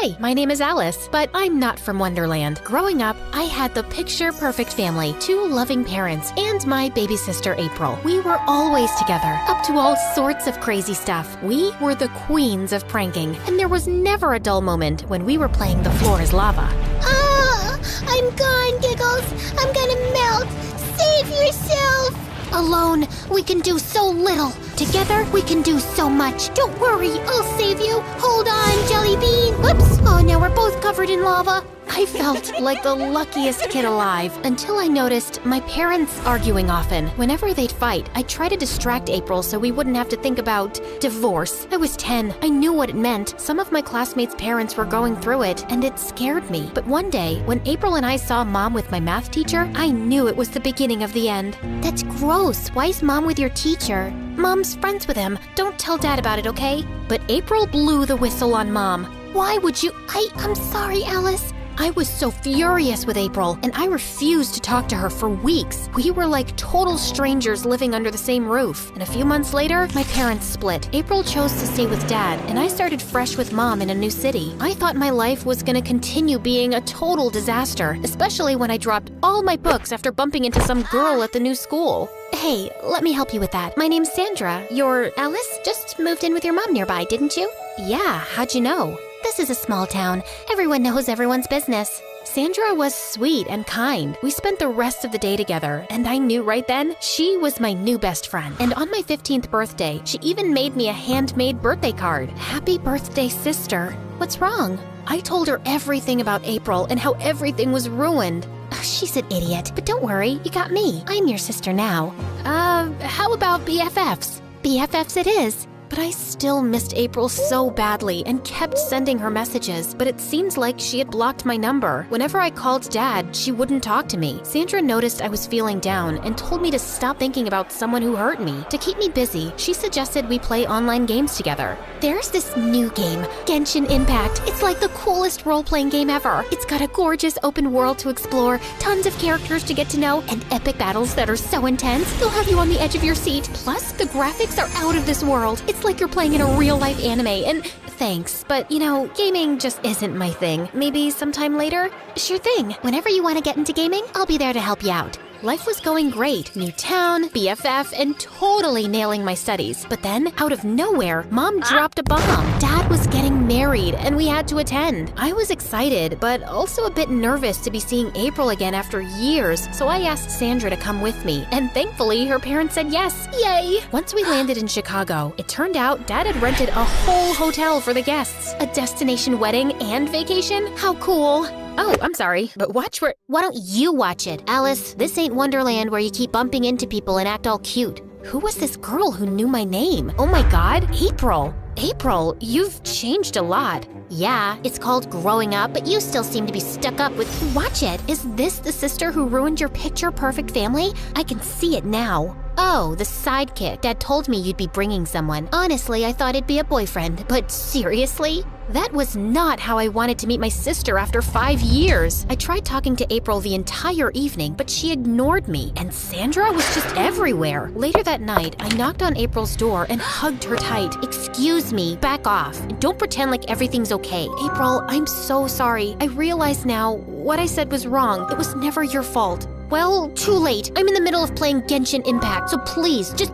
Hi, my name is Alice, but I'm not from Wonderland. Growing up, I had the picture-perfect family, 2 loving parents, and my baby sister April. We were always together, up to all sorts of crazy stuff. We were the queens of pranking, and there was never a dull moment when we were playing The Floor is Lava. Ah, I'm gone, Giggles. I'm gonna melt. Save yourself. Alone, we can do so little. Together, we can do so much. Don't worry, I'll save you. Hold on, Jelly Bean. Whoops. Oh, now we're both covered in lava. I felt like the luckiest kid alive until I noticed my parents arguing often. Whenever they'd fight, I'd try to distract April so we wouldn't have to think about divorce. I was 10. I knew what it meant. Some of my classmates' parents were going through it, and it scared me. But one day, when April and I saw Mom with my math teacher, I knew it was the beginning of the end. That's gross. Why is Mom with your teacher? Mom's friends with him. Don't tell Dad about it, okay? But April blew the whistle on Mom. Why would you? I'm sorry, Alice. I was so furious with April, and I refused to talk to her for weeks. We were like total strangers living under the same roof. And a few months later, my parents split. April chose to stay with Dad, and I started fresh with Mom in a new city. I thought my life was gonna continue being a total disaster, especially when I dropped all my books after bumping into some girl at the new school. Hey, let me help you with that. My name's Sandra. You're Alice? Just moved in with your mom nearby, didn't you? Yeah, how'd you know? This is a small town. Everyone knows everyone's business. Sandra was sweet and kind. We spent the rest of the day together, and I knew right then she was my new best friend. And on my 15th birthday, she even made me a handmade birthday card. Happy birthday, sister. What's wrong? I told her everything about April and how everything was ruined. She's an idiot, but don't worry, you got me. I'm your sister now. How about BFFs? BFFs it is. But I still missed April so badly and kept sending her messages, but it seems like she had blocked my number. Whenever I called Dad, she wouldn't talk to me. Sandra noticed I was feeling down and told me to stop thinking about someone who hurt me. To keep me busy, she suggested we play online games together. There's this new game, Genshin Impact. It's like the coolest role-playing game ever. It's got a gorgeous open world to explore, tons of characters to get to know, and epic battles that are so intense, they'll have you on the edge of your seat. Plus, the graphics are out of this world. It's like you're playing in a real-life anime, and thanks, but you know, gaming just isn't my thing. Maybe sometime later? Sure thing. Whenever you want to get into gaming, I'll be there to help you out. Life was going great. New town, BFF, and totally nailing my studies. But then, out of nowhere, Mom dropped a bomb. Dad was getting married, and we had to attend. I was excited, but also a bit nervous to be seeing April again after years, so I asked Sandra to come with me, and thankfully, her parents said yes. Yay! Once we landed in Chicago, it turned out Dad had rented a whole hotel for the guests. A destination wedding and vacation? How cool! Oh, I'm sorry, but watch where— Why don't you watch it? Alice, this ain't Wonderland where you keep bumping into people and act all cute. Who was this girl who knew my name? Oh my God, April. April, you've changed a lot. Yeah, it's called growing up, but you still seem to be stuck up with— Watch it. Is this the sister who ruined your picture-perfect family? I can see it now. Oh, the sidekick. Dad told me you'd be bringing someone. Honestly, I thought it'd be a boyfriend, but seriously? That was not how I wanted to meet my sister after 5 years. I tried talking to April the entire evening, but she ignored me, and Sandra was just everywhere. Later that night, I knocked on April's door and hugged her tight. Excuse me, back off. Don't pretend like everything's okay. April, I'm so sorry. I realize now what I said was wrong. It was never your fault. Well, too late. I'm in the middle of playing Genshin Impact, so please, just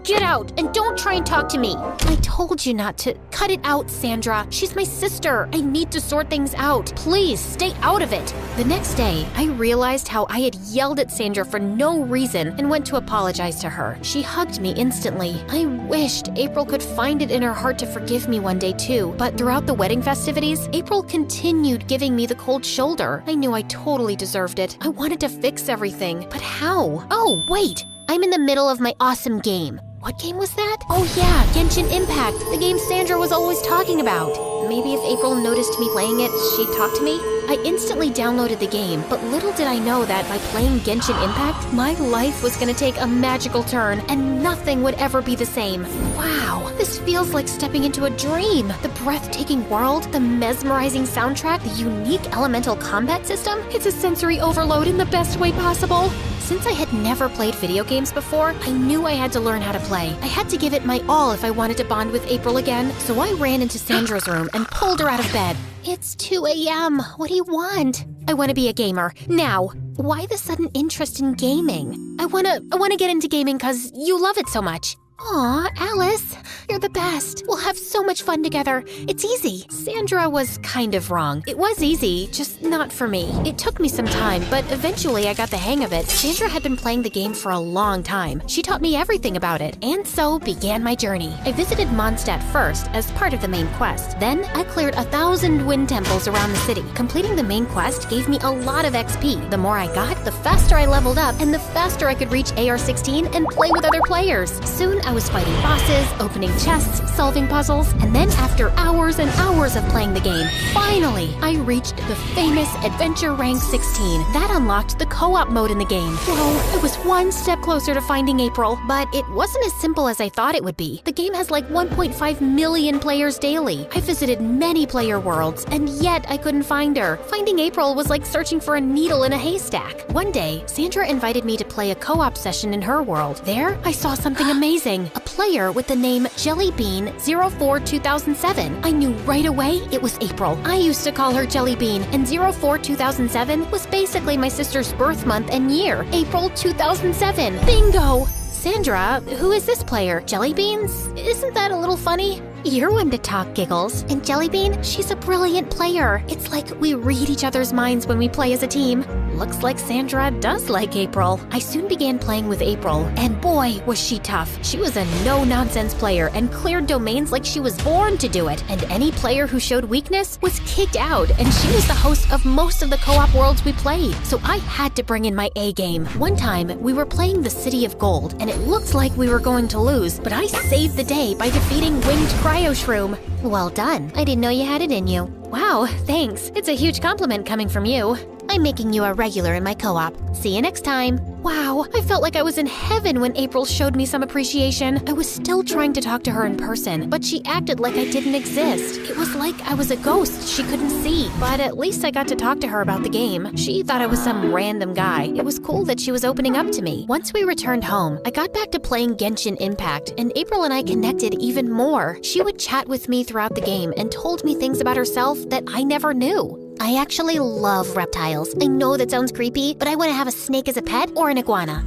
get out and don't try and talk to me. I told you not to. Cut it out, Sandra. She's my sister. I need to sort things out. Please, stay out of it. The next day, I realized how I had yelled at Sandra for no reason and went to apologize to her. She hugged me instantly. I wished April could find it in her heart to forgive me one day too, but throughout the wedding festivities, April continued giving me the cold shoulder. I knew I totally deserved it. I wanted to fix everything, but how? Oh, wait! I'm in the middle of my awesome game. What game was that? Oh yeah, Genshin Impact, the game Sandra was always talking about. Maybe if April noticed me playing it, she'd talk to me? I instantly downloaded the game, but little did I know that by playing Genshin Impact, my life was gonna take a magical turn and nothing would ever be the same. Wow, this feels like stepping into a dream. The breathtaking world, the mesmerizing soundtrack, the unique elemental combat system. It's a sensory overload in the best way possible. Since I had never played video games before, I knew I had to learn how to play. I had to give it my all if I wanted to bond with April again, so I ran into Sandra's room and pulled her out of bed. It's 2 a.m. What do you want? I want to be a gamer, now. Why the sudden interest in gaming? I wanna get into gaming because you love it so much. Aw, Alice, you're the best. We'll have so much fun together. It's easy. Sandra was kind of wrong. It was easy, just not for me. It took me some time, but eventually I got the hang of it. Sandra had been playing the game for a long time. She taught me everything about it, and so began my journey. I visited Mondstadt first as part of the main quest. Then I cleared 1,000 wind temples around the city. Completing the main quest gave me a lot of XP. The more I got, the faster I leveled up, and the faster I could reach AR-16 and play with other players. Soon I was fighting bosses, opening chests, solving puzzles, and then after hours and hours of playing the game, finally, I reached the famous Adventure Rank 16. That unlocked the co-op mode in the game. Whoa, I was one step closer to finding April, but it wasn't as simple as I thought it would be. The game has like 1.5 million players daily. I visited many player worlds, and yet I couldn't find her. Finding April was like searching for a needle in a haystack. One day, Sandra invited me to play a co-op session in her world. There, I saw something amazing. A player with the name Jellybean042007. I knew right away it was April. I used to call her Jellybean, and 042007 was basically my sister's birth month and year, April 2007. Bingo! Sandra, who is this player? Jellybeans? Isn't that a little funny? You're one to talk, Giggles. And Jellybean, she's a brilliant player. It's like we read each other's minds when we play as a team. Looks like Sandra does like April. I soon began playing with April, and boy, was she tough. She was a no-nonsense player and cleared domains like she was born to do it. And any player who showed weakness was kicked out, and she was the host of most of the co-op worlds we played. So I had to bring in my A game. One time, we were playing the City of Gold, and it looked like we were going to lose, but I saved the day by defeating Winged Cryo Shroom. Well done. I didn't know you had it in you. Wow, thanks. It's a huge compliment coming from you. I'm making you a regular in my co-op. See you next time. Wow, I felt like I was in heaven when April showed me some appreciation. I was still trying to talk to her in person, but she acted like I didn't exist. It was like I was a ghost she couldn't see, but at least I got to talk to her about the game. She thought I was some random guy. It was cool that she was opening up to me. Once we returned home, I got back to playing Genshin Impact, and April and I connected even more. She would chat with me throughout the game and told me things about herself that I never knew. I actually love reptiles. I know that sounds creepy, but I want to have a snake as a pet or an iguana.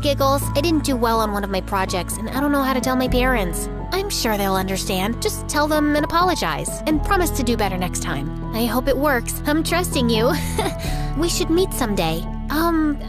Giggles, I didn't do well on one of my projects, and I don't know how to tell my parents. I'm sure they'll understand. Just tell them and apologize, and promise to do better next time. I hope it works. I'm trusting you. We should meet someday.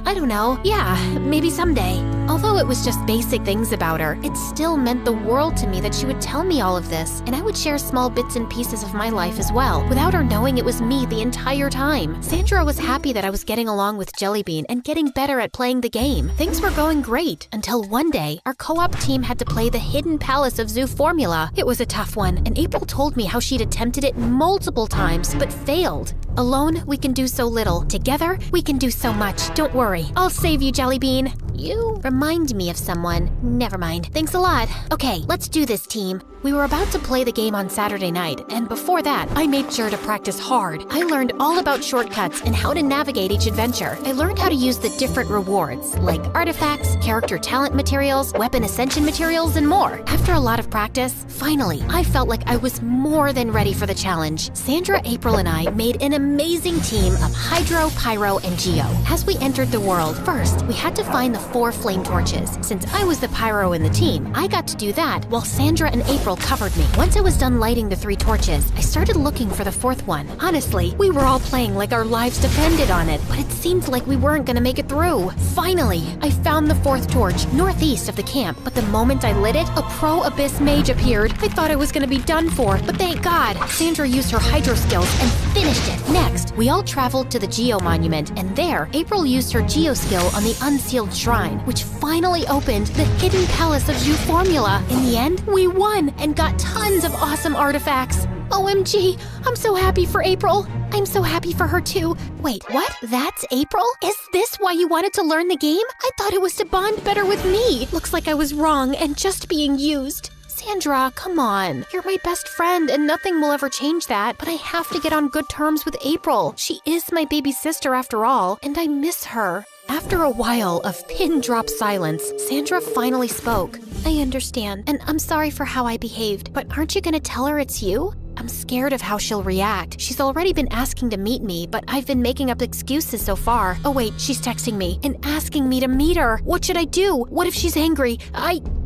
I don't know. Yeah, maybe someday. Although it was just basic things about her, it still meant the world to me that she would tell me all of this, and I would share small bits and pieces of my life as well, without her knowing it was me the entire time. Sandra was happy that I was getting along with Jellybean and getting better at playing the game. Things were going great, until one day, our co-op team had to play the Hidden Palace of Zoo Formula. It was a tough one, and April told me how she'd attempted it multiple times, but failed. Alone, we can do so little. Together, we can do so much. Don't worry. I'll save you, Jellybean. You remind me of someone. Never mind. Thanks a lot. Okay, let's do this, team. We were about to play the game on Saturday night, and before that, I made sure to practice hard. I learned all about shortcuts and how to navigate each adventure. I learned how to use the different rewards, like artifacts, character talent materials, weapon ascension materials, and more. After a lot of practice, finally, I felt like I was more than ready for the challenge. Sandra, April, and I made an amazing team of Hydro, Pyro, and Geo. As we entered the world, first, we had to find the 4 flame torches. Since I was the Pyro in the team, I got to do that while Sandra and April covered me. Once I was done lighting the 3 torches, I started looking for the 4th one. Honestly, we were all playing like our lives depended on it, but it seemed like we weren't gonna make it through. Finally, I found the 4th torch northeast of the camp, but the moment I lit it, a pro abyss mage appeared. I thought I was gonna be done for, but thank God, Sandra used her hydro skills and finished it. Next, we all traveled to the Geo Monument, and there, April used her Geo skill on the unsealed shrine, which finally opened the Hidden Palace of Zoo Formula. In the end, we won and got tons of awesome artifacts. OMG, I'm so happy for April. I'm so happy for her too. Wait, what? That's April? Is this why you wanted to learn the game? I thought it was to bond better with me. Looks like I was wrong and just being used. Sandra, come on. You're my best friend and nothing will ever change that, but I have to get on good terms with April. She is my baby sister after all, and I miss her. After a while of pin-drop silence, Sandra finally spoke. I understand, and I'm sorry for how I behaved, but aren't you gonna tell her it's you? I'm scared of how she'll react. She's already been asking to meet me, but I've been making up excuses so far. Oh wait, she's texting me and asking me to meet her. What should I do? What if she's angry?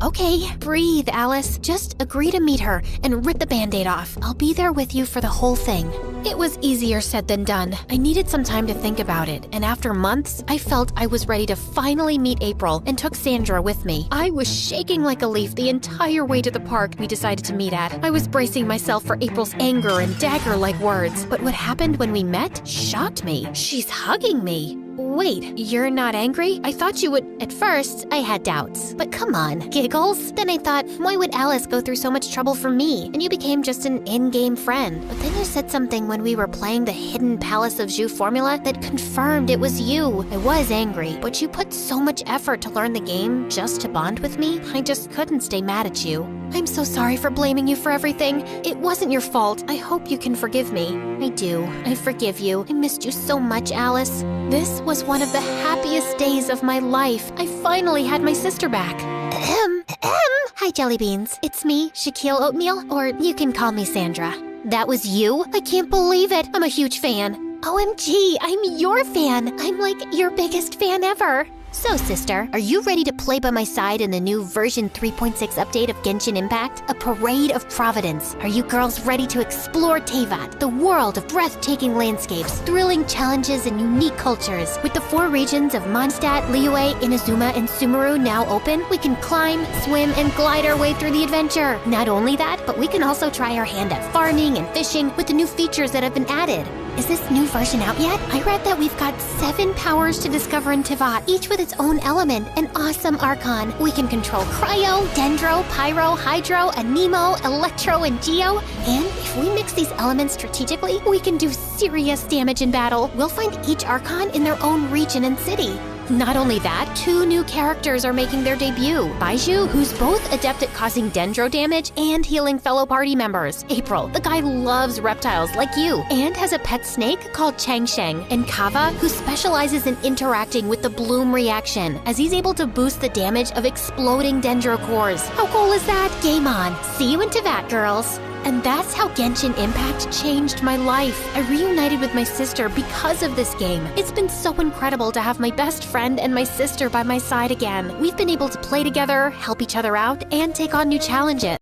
Okay, breathe, Alice. Just agree to meet her and rip the Band-Aid off. I'll be there with you for the whole thing. It was easier said than done. I needed some time to think about it, and after months, I felt I was ready to finally meet April and took Sandra with me. I was shaking like a leaf the entire way to the park we decided to meet at. I was bracing myself for April's anger and dagger-like words, but what happened when we met shocked me. She's hugging me. Wait, you're not angry? I thought you would. At first, I had doubts. But come on, giggles. Then I thought, why would Alice go through so much trouble for me? And you became just an in-game friend. But then you said something when we were playing the Hidden Palace of Jus formula that confirmed it was you. I was angry, but you put so much effort to learn the game just to bond with me. I just couldn't stay mad at you. I'm so sorry for blaming you for everything. It wasn't your fault. I hope you can forgive me. I do. I forgive you. I missed you so much, Alice. This was one of the happiest days of my life. I finally had my sister back. Hi, Jelly Beans. It's me, Shaquille Oatmeal, or you can call me Sandra. That was you? I can't believe it. I'm a huge fan. OMG, I'm your fan. I'm like your biggest fan ever. So, sister, are you ready to play by my side in the new version 3.6 update of Genshin Impact? A parade of Providence. Are you girls ready to explore Teyvat, the world of breathtaking landscapes, thrilling challenges, and unique cultures? With the 4 regions of Mondstadt, Liyue, Inazuma, and Sumeru now open, we can climb, swim, and glide our way through the adventure. Not only that, but we can also try our hand at farming and fishing with the new features that have been added. Is this new version out yet? I read that we've got 7 powers to discover in Teyvat, each with its own element, an awesome Archon. We can control Cryo, Dendro, Pyro, Hydro, Anemo, Electro, and Geo. And if we mix these elements strategically, we can do serious damage in battle. We'll find each Archon in their own region and city. Not only that, 2 new characters are making their debut. Baiju, who's both adept at causing dendro damage and healing fellow party members. April, the guy loves reptiles like you and has a pet snake called Changsheng. And Kava, who specializes in interacting with the bloom reaction, as he's able to boost the damage of exploding dendro cores. How cool is that? Game on. See you in Teyvat, girls. And that's how Genshin Impact changed my life. I reunited with my sister because of this game. It's been so incredible to have my best friend and my sister by my side again. We've been able to play together, help each other out, and take on new challenges.